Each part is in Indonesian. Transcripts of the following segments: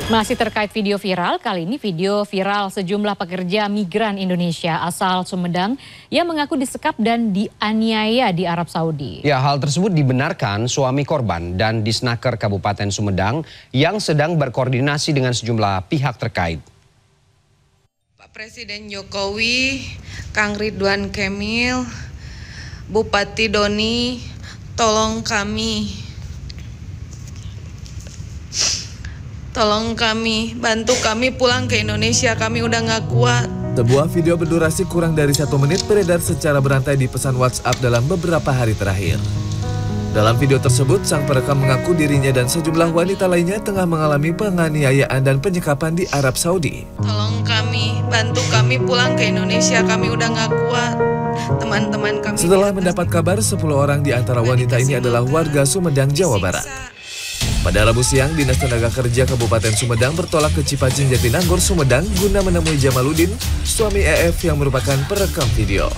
Masih terkait video viral, kali ini video viral sejumlah pekerja migran Indonesia asal Sumedang yang mengaku disekap dan dianiaya di Arab Saudi. Ya, hal tersebut dibenarkan suami korban dan Disnaker Kabupaten Sumedang yang sedang berkoordinasi dengan sejumlah pihak terkait. Pak Presiden Jokowi, Kang Ridwan Kamil, Bupati Doni, tolong kami, bantu kami pulang ke Indonesia, kami udah nggak kuat. Sebuah video berdurasi kurang dari 1 menit beredar secara berantai di pesan WhatsApp dalam beberapa hari terakhir. Dalam video tersebut, sang perekam mengaku dirinya dan sejumlah wanita lainnya tengah mengalami penganiayaan dan penyekapan di Arab Saudi. Tolong kami, bantu kami pulang ke Indonesia, kami udah nggak kuat. Teman-teman kami. Setelah mendapat kabar, 10 orang di antara wanita ini adalah warga Sumedang, Jawa Barat. Pada Rabu siang, Dinas Tenaga Kerja Kabupaten Sumedang bertolak ke Cipacing Jatinangor, Sumedang guna menemui Jamaluddin, suami EF yang merupakan perekam video.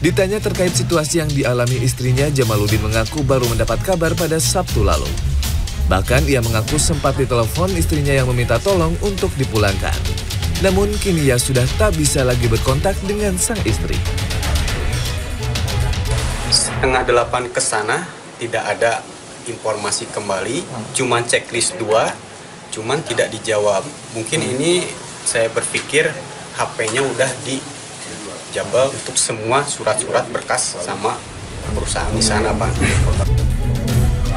Ditanya terkait situasi yang dialami istrinya, Jamaluddin mengaku baru mendapat kabar pada Sabtu lalu. Bahkan ia mengaku sempat ditelepon istrinya yang meminta tolong untuk dipulangkan. Namun kini ia sudah tak bisa lagi berkontak dengan sang istri. 7:30 ke sana tidak ada informasi kembali, cuman checklist 2, cuman tidak dijawab. Mungkin ini saya berpikir HP-nya udah dijabel untuk semua surat-surat berkas sama perusahaan di sana, Pak.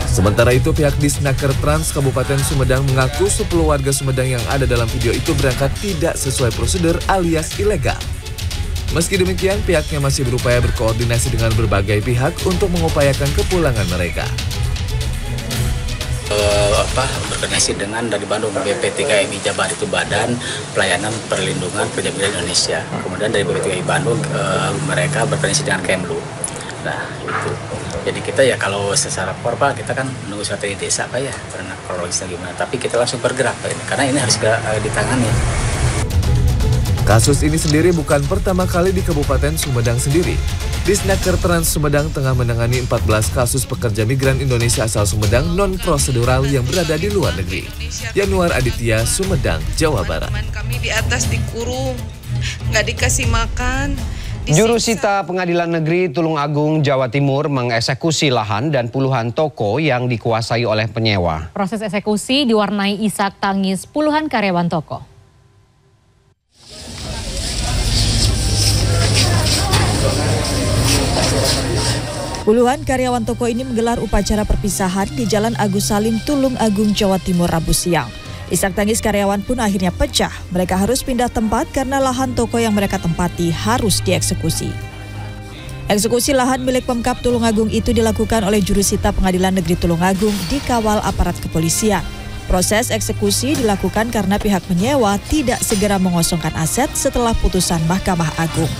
Sementara itu, pihak Disnaker Trans Kabupaten Sumedang mengaku 10 warga Sumedang yang ada dalam video itu berangkat tidak sesuai prosedur alias ilegal. Meski demikian, pihaknya masih berupaya berkoordinasi dengan berbagai pihak untuk mengupayakan kepulangan mereka. Berkoordinasi dengan dari Bandung BP3MI Jabar, itu Badan Pelayanan Perlindungan Pekerja Migran Indonesia. Kemudian dari BP3MI Bandung mereka berkoordinasi dengan Kemlu. Nah itu. Jadi kita ya kalau secara formal kita kan menunggu suatu di desa Pak ya, karena kronologisnya gimana. Tapi kita langsung bergerak Pak ini, karena ini harus ditangani. Kasus ini sendiri bukan pertama kali di Kabupaten Sumedang sendiri. Disnaker Trans Sumedang tengah menangani 14 kasus pekerja migran Indonesia asal Sumedang non-prosedural yang berada di luar negeri. Yanuar Aditya, Sumedang, Jawa Barat. Kami di atas dikurung, nggak dikasih makan. Jurusita Pengadilan Negeri Tulungagung, Jawa Timur mengeksekusi lahan dan puluhan toko yang dikuasai oleh penyewa. Proses eksekusi diwarnai isak tangis puluhan karyawan toko. Puluhan karyawan toko ini menggelar upacara perpisahan di Jalan Agus Salim, Tulungagung, Jawa Timur, Rabu siang. Isak tangis karyawan pun akhirnya pecah. Mereka harus pindah tempat karena lahan toko yang mereka tempati harus dieksekusi. Eksekusi lahan milik Pemkab Tulungagung itu dilakukan oleh jurusita Pengadilan Negeri Tulungagung dikawal aparat kepolisian. Proses eksekusi dilakukan karena pihak penyewa tidak segera mengosongkan aset setelah putusan Mahkamah Agung.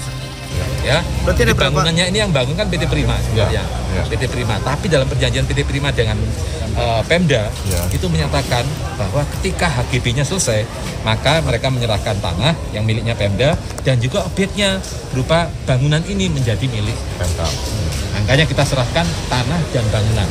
Ya, berarti ada bangunannya ini yang bangun kan PT Prima sebenarnya, PT Prima. Tapi dalam perjanjian PT Prima dengan Pemda itu menyatakan bahwa ketika HGB-nya selesai, maka mereka menyerahkan tanah yang miliknya Pemda dan juga objeknya berupa bangunan ini menjadi milik Pemkab. Makanya kita serahkan tanah dan bangunan.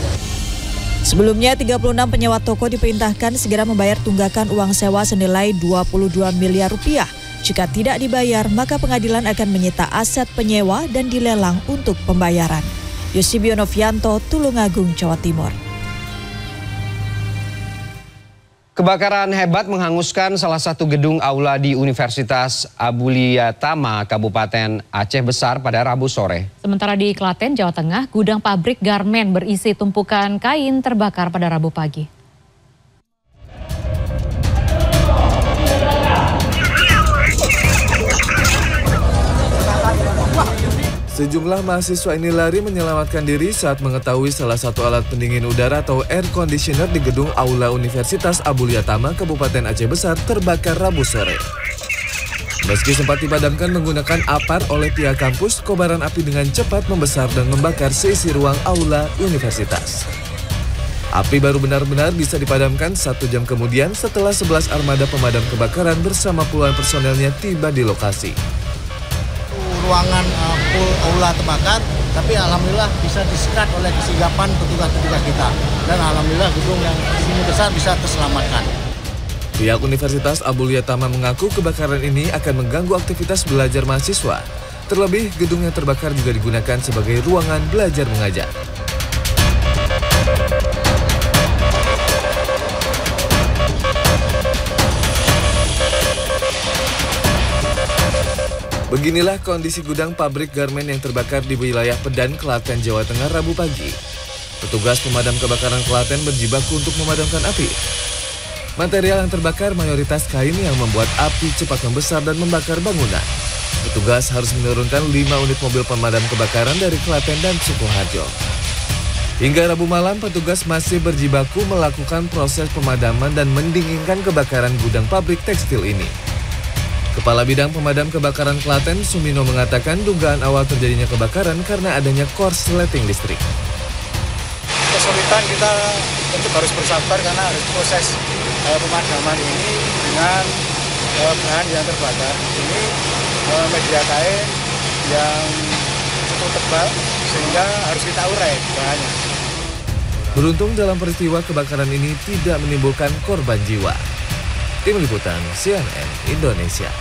Sebelumnya 36 penyewa toko diperintahkan segera membayar tunggakan uang sewa senilai 22 miliar rupiah. Jika tidak dibayar, maka pengadilan akan menyita aset penyewa dan dilelang untuk pembayaran. Yosibio Novianto, Tulungagung, Jawa Timur. Kebakaran hebat menghanguskan salah satu gedung aula di Universitas Abulia Tama, Kabupaten Aceh Besar pada Rabu sore. Sementara di Klaten, Jawa Tengah, gudang pabrik garmen berisi tumpukan kain terbakar pada Rabu pagi. Sejumlah mahasiswa ini lari menyelamatkan diri saat mengetahui salah satu alat pendingin udara atau air conditioner di gedung Aula Universitas Abulia Tama, Kabupaten Aceh Besar terbakar Rabu sore. Meski sempat dipadamkan menggunakan apar oleh pihak kampus, kobaran api dengan cepat membesar dan membakar seisi ruang Aula Universitas. Api baru benar-benar bisa dipadamkan 1 jam kemudian setelah 11 armada pemadam kebakaran bersama puluhan personelnya tiba di lokasi. Ruangan full aula terbakar, tapi alhamdulillah bisa disekat oleh kesigapan petugas-petugas kita. Dan alhamdulillah gedung yang ini besar bisa terselamatkan. Pihak Universitas Abulia Tama mengaku kebakaran ini akan mengganggu aktivitas belajar mahasiswa. Terlebih, gedung yang terbakar juga digunakan sebagai ruangan belajar mengajar. Beginilah kondisi gudang pabrik garmen yang terbakar di wilayah Pedan, Klaten, Jawa Tengah, Rabu pagi. Petugas pemadam kebakaran Klaten berjibaku untuk memadamkan api. Material yang terbakar mayoritas kain yang membuat api cepat membesar dan membakar bangunan. Petugas harus menurunkan 5 unit mobil pemadam kebakaran dari Klaten dan Sukoharjo. Hingga Rabu malam, petugas masih berjibaku melakukan proses pemadaman dan mendinginkan kebakaran gudang pabrik tekstil ini. Kepala Bidang Pemadam Kebakaran Klaten, Sumino, mengatakan dugaan awal terjadinya kebakaran karena adanya korsleting listrik. Kesulitan kita tetap harus bersabar karena harus proses pemadaman ini dengan bahan yang terbakar. Ini media kain yang cukup tebal sehingga harus kita urai bahannya. Beruntung dalam peristiwa kebakaran ini tidak menimbulkan korban jiwa. Tim Liputan CNN Indonesia.